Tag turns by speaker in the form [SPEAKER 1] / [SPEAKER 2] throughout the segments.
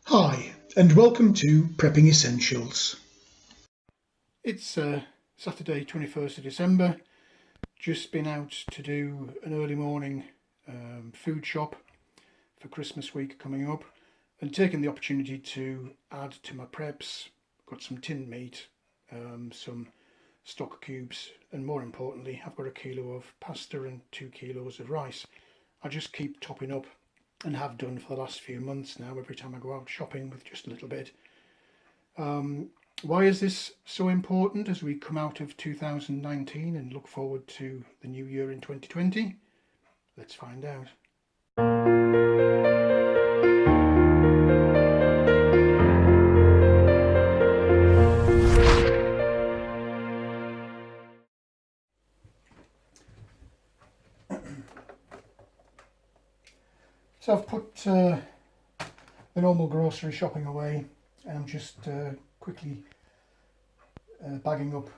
[SPEAKER 1] Hi, and welcome to Prepping Essentials.
[SPEAKER 2] It's Saturday 21st of December. Just been out to do an early morning food shop for Christmas week coming up and taken the opportunity to add to my preps. Got some tinned meat, some stock cubes, and more importantly I've got a kilo of pasta and 2 kilos of rice. I just keep topping up and have done for the last few months now every time I go out shopping with just a little bit. Why is this so important as we come out of 2019 and look forward to the new year in 2020? Let's find out. So I've put the normal grocery shopping away and I'm just quickly bagging up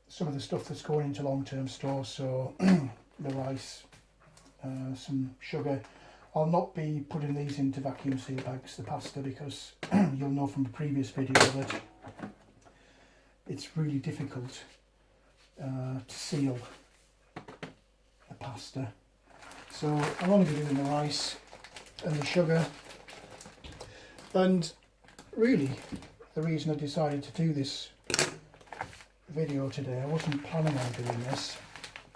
[SPEAKER 2] some of the stuff that's going into long-term store. So the rice, some sugar. I'll not be putting these into vacuum seal bags, the pasta, because you'll know from the previous video that it's really difficult to seal the pasta. So I'll only be doing the rice and the sugar. And really, the reason I decided to do this video today, I wasn't planning on doing this.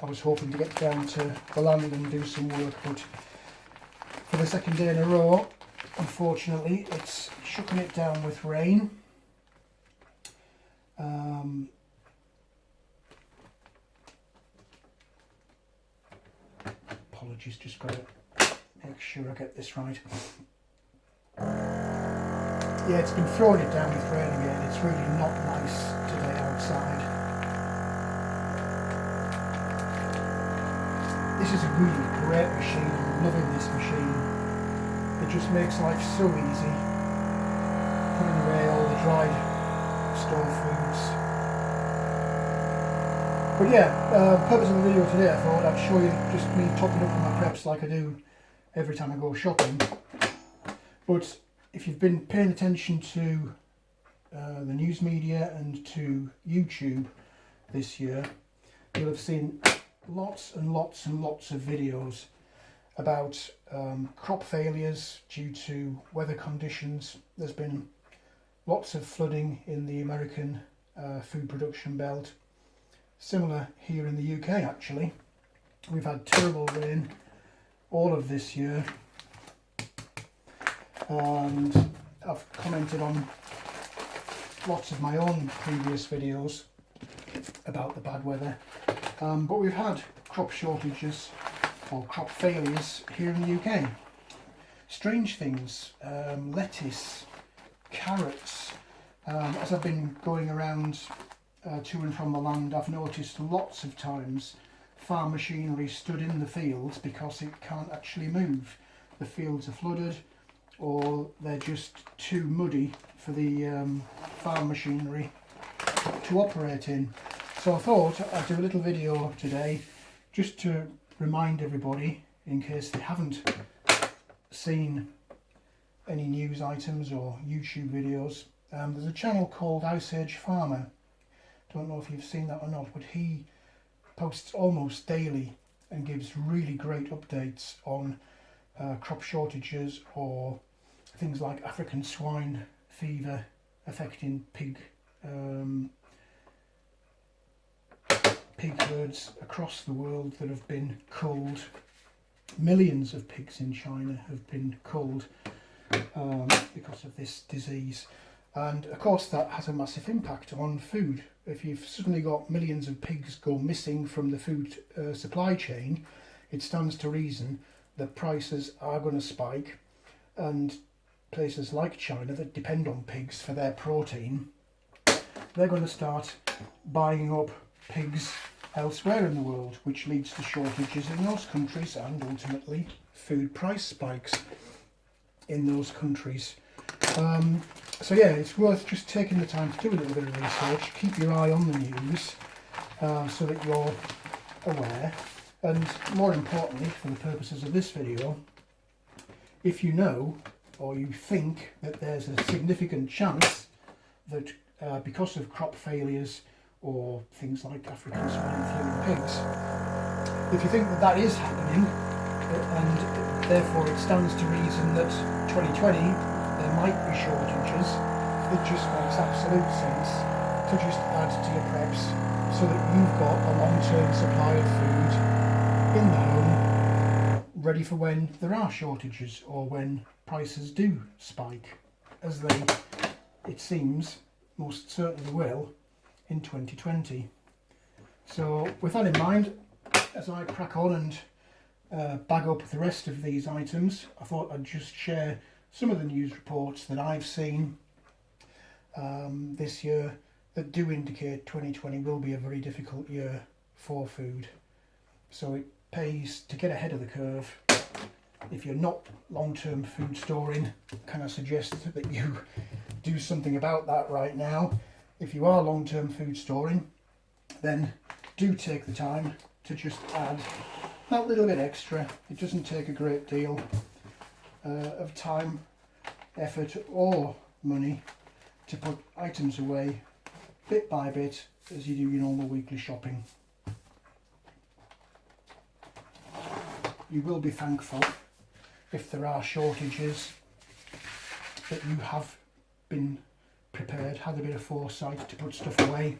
[SPEAKER 2] I was hoping to get down to the land and do some work, but for the second day in a row, unfortunately, it's shucking it down with rain. Apologies, just got to make sure I get this right. Yeah, it's been throwing it down with rain again. It's really not nice today outside. This is a really great machine. I'm loving this machine. It just makes life so easy. Putting away all the dried store foods. But yeah, purpose of the video today, I thought I'd show you just me topping up on my preps like I do every time I go shopping. But if you've been paying attention to the news media and to YouTube this year, you'll have seen lots and lots and lots of videos about crop failures due to weather conditions. There's been lots of flooding in the American food production belt. Similar here in the UK actually. We've had terrible rain all of this year. And I've commented on lots of my own previous videos about the bad weather, but we've had crop shortages or crop failures here in the UK. Strange things, lettuce, carrots. As I've been going around to and from the land, I've noticed lots of times farm machinery stood in the fields because it can't actually move. The fields are flooded, or they're just too muddy for the farm machinery to operate in. So I thought I'd do a little video today just to remind everybody, in case they haven't seen any news items or YouTube videos. There's a channel called Ice Age Farmer. Don't know if you've seen that or not, but he posts almost daily and gives really great updates on crop shortages or things like African swine fever affecting pig herds across the world that have been culled. Millions of pigs in China have been culled because of this disease. And of course that has a massive impact on food. If you've suddenly got millions of pigs go missing from the food supply chain, it stands to reason that prices are going to spike, and places like China that depend on pigs for their protein, they're going to start buying up pigs elsewhere in the world, which leads to shortages in those countries and ultimately food price spikes in those countries. So yeah, it's worth just taking the time to do a little bit of research, keep your eye on the news so that you're aware, and more importantly, for the purposes of this video, if you know or you think that there's a significant chance that because of crop failures or things like African swine flu in pigs, if you think that that is happening, and therefore it stands to reason that 2020 there might be shortages, it just makes absolute sense to just add to your preps so that you've got a long-term supply of food in the home ready for when there are shortages or when prices do spike, as they, it seems, most certainly will in 2020. So with that in mind, as I crack on and bag up the rest of these items, I thought I'd just share some of the news reports that I've seen this year that do indicate 2020 will be a very difficult year for food. So it pays to get ahead of the curve. If you're not long-term food storing, can I suggest that you do something about that right now? If you are long-term food storing, then do take the time to just add that little bit extra. It doesn't take a great deal of time, effort or money to put items away bit by bit as you do your normal weekly shopping. You will be thankful if there are shortages that you have been prepared, had a bit of foresight to put stuff away.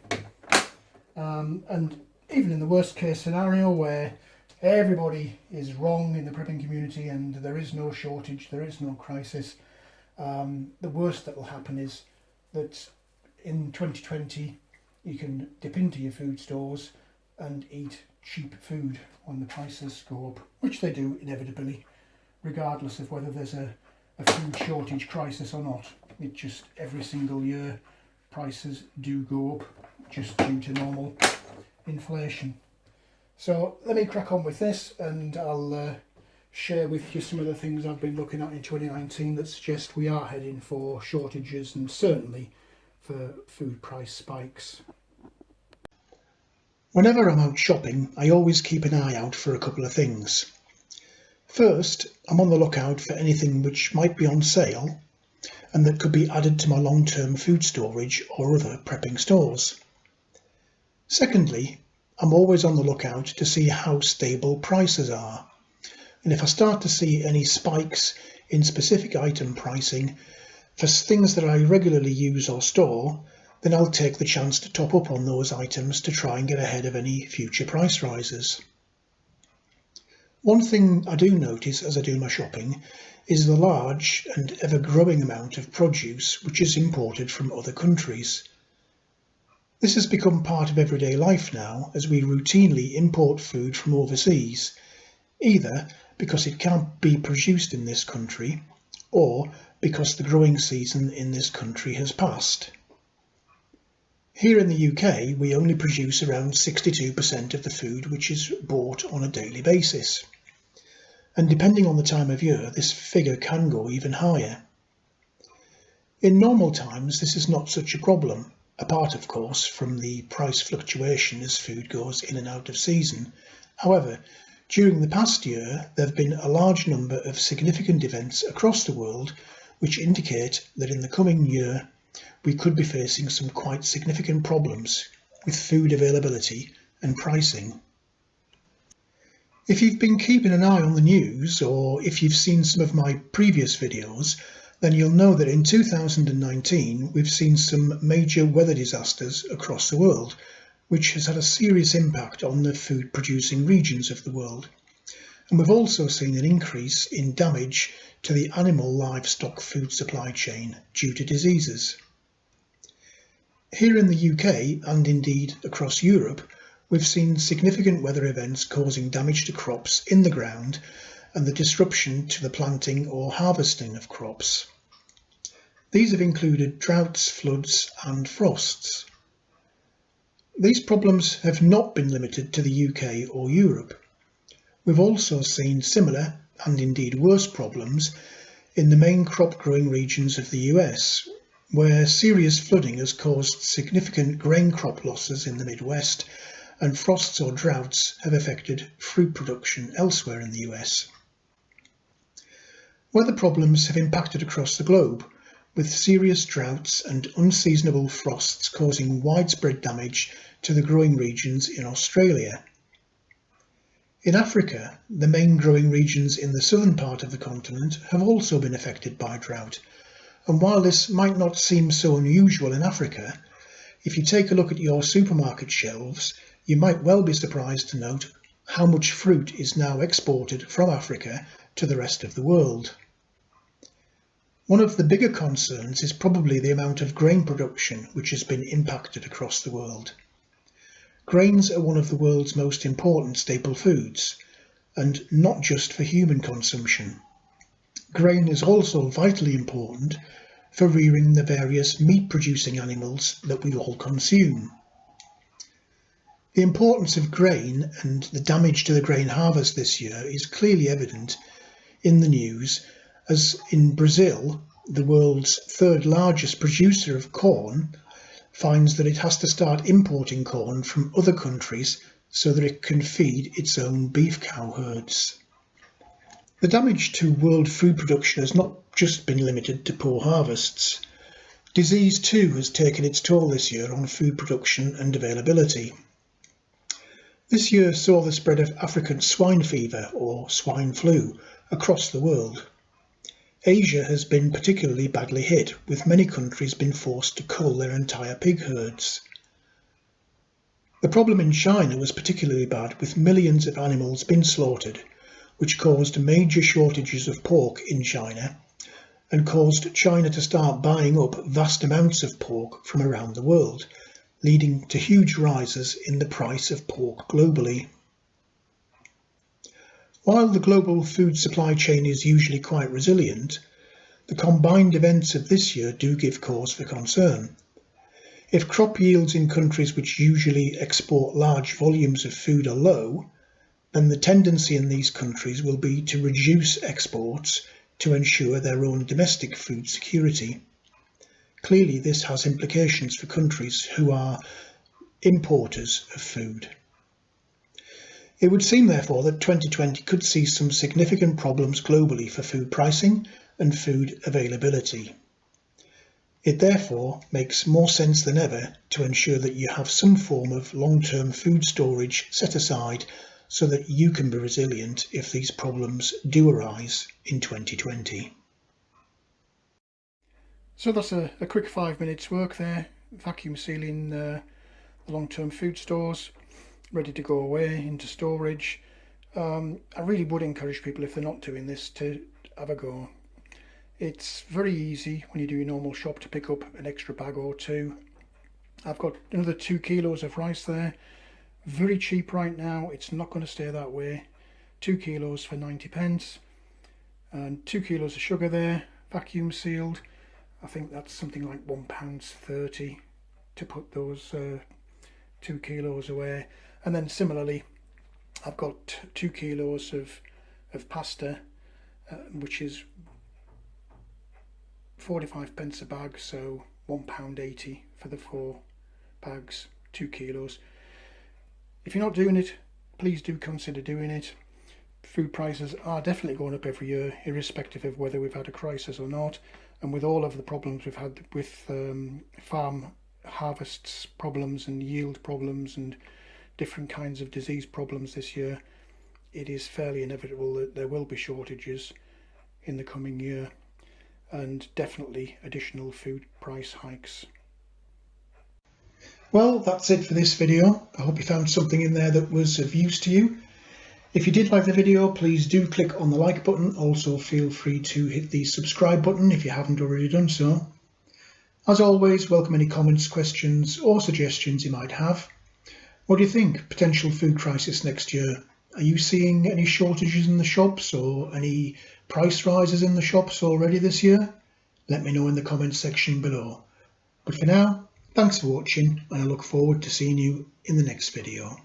[SPEAKER 2] And even in the worst case scenario where everybody is wrong in the prepping community and there is no shortage, there is no crisis, the worst that will happen is that in 2020 you can dip into your food stores and eat cheap food when the prices go up, which they do inevitably, regardless of whether there's a food shortage crisis or not. It just, every single year prices do go up just due to normal inflation. So let me crack on with this, and I'll share with you some of the things I've been looking at in 2019 that suggest we are heading for shortages and certainly for food price spikes.
[SPEAKER 1] Whenever I'm out shopping, I always keep an eye out for a couple of things. First, I'm on the lookout for anything which might be on sale and that could be added to my long-term food storage or other prepping stores. Secondly, I'm always on the lookout to see how stable prices are. And if I start to see any spikes in specific item pricing for things that I regularly use or store, then I'll take the chance to top up on those items to try and get ahead of any future price rises. One thing I do notice as I do my shopping is the large and ever-growing amount of produce which is imported from other countries. This has become part of everyday life now, as we routinely import food from overseas, either because it can't be produced in this country or because the growing season in this country has passed. Here in the UK, we only produce around 62% of the food which is bought on a daily basis. And depending on the time of year, this figure can go even higher. In normal times, this is not such a problem, apart of course from the price fluctuation as food goes in and out of season. However, during the past year, there have been a large number of significant events across the world which indicate that in the coming year we could be facing some quite significant problems with food availability and pricing. If you've been keeping an eye on the news, or if you've seen some of my previous videos, then you'll know that in 2019 we've seen some major weather disasters across the world, which has had a serious impact on the food producing regions of the world. And we've also seen an increase in damage to the animal livestock food supply chain due to diseases. Here in the UK, and indeed across Europe, we've seen significant weather events causing damage to crops in the ground and the disruption to the planting or harvesting of crops. These have included droughts, floods and frosts. These problems have not been limited to the UK or Europe. We've also seen similar, and indeed worse problems, in the main crop growing regions of the US, where serious flooding has caused significant grain crop losses in the Midwest, and frosts or droughts have affected fruit production elsewhere in the US. Weather problems have impacted across the globe, with serious droughts and unseasonable frosts causing widespread damage to the growing regions in Australia. In Africa, the main growing regions in the southern part of the continent have also been affected by drought, and while this might not seem so unusual in Africa, if you take a look at your supermarket shelves, you might well be surprised to note how much fruit is now exported from Africa to the rest of the world. One of the bigger concerns is probably the amount of grain production which has been impacted across the world. Grains are one of the world's most important staple foods, and not just for human consumption. Grain is also vitally important for rearing the various meat-producing animals that we all consume. The importance of grain and the damage to the grain harvest this year is clearly evident in the news, as in Brazil, the world's third largest producer of corn, finds that it has to start importing corn from other countries so that it can feed its own beef cow herds. The damage to world food production has not just been limited to poor harvests. Disease too has taken its toll this year on food production and availability. This year saw the spread of African swine fever, or swine flu, across the world. Asia has been particularly badly hit, with many countries being forced to cull their entire pig herds. The problem in China was particularly bad, with millions of animals being slaughtered, which caused major shortages of pork in China and caused China to start buying up vast amounts of pork from around the world, leading to huge rises in the price of pork globally. While the global food supply chain is usually quite resilient, the combined events of this year do give cause for concern. If crop yields in countries which usually export large volumes of food are low, then the tendency in these countries will be to reduce exports to ensure their own domestic food security. Clearly, this has implications for countries who are importers of food. It would seem, therefore, that 2020 could see some significant problems globally for food pricing and food availability. It therefore makes more sense than ever to ensure that you have some form of long-term food storage set aside so that you can be resilient if these problems do arise in 2020.
[SPEAKER 2] So that's a quick 5 minutes work there, vacuum sealing the long-term food stores, ready to go away into storage. I really would encourage people, if they're not doing this, to have a go. It's very easy when you do your normal shop to pick up an extra bag or two. I've got another 2 kilos of rice there, very cheap right now. It's not going to stay that way. 2 kilos for 90 pence, and 2 kilos of sugar there, vacuum sealed. I think that's something like £1.30 to put those 2 kilos away. And then similarly, I've got 2 kilos of pasta, which is 45 pence a bag, so £1.80 for the 4 bags, 2 kilos. If you're not doing it, please do consider doing it. Food prices are definitely going up every year, irrespective of whether we've had a crisis or not. And with all of the problems we've had with farm harvests problems and yield problems and different kinds of disease problems this year, it is fairly inevitable that there will be shortages in the coming year, and definitely additional food price hikes.
[SPEAKER 1] Well, that's it for this video. I hope you found something in there that was of use to you. If you did like the video, please do click on the like button. Also feel free to hit the subscribe button if you haven't already done so. As always, welcome any comments, questions or suggestions you might have. What do you think? Potential food crisis next year? Are you seeing any shortages in the shops or any price rises in the shops already this year? Let me know in the comments section below. But for now, thanks for watching, and I look forward to seeing you in the next video.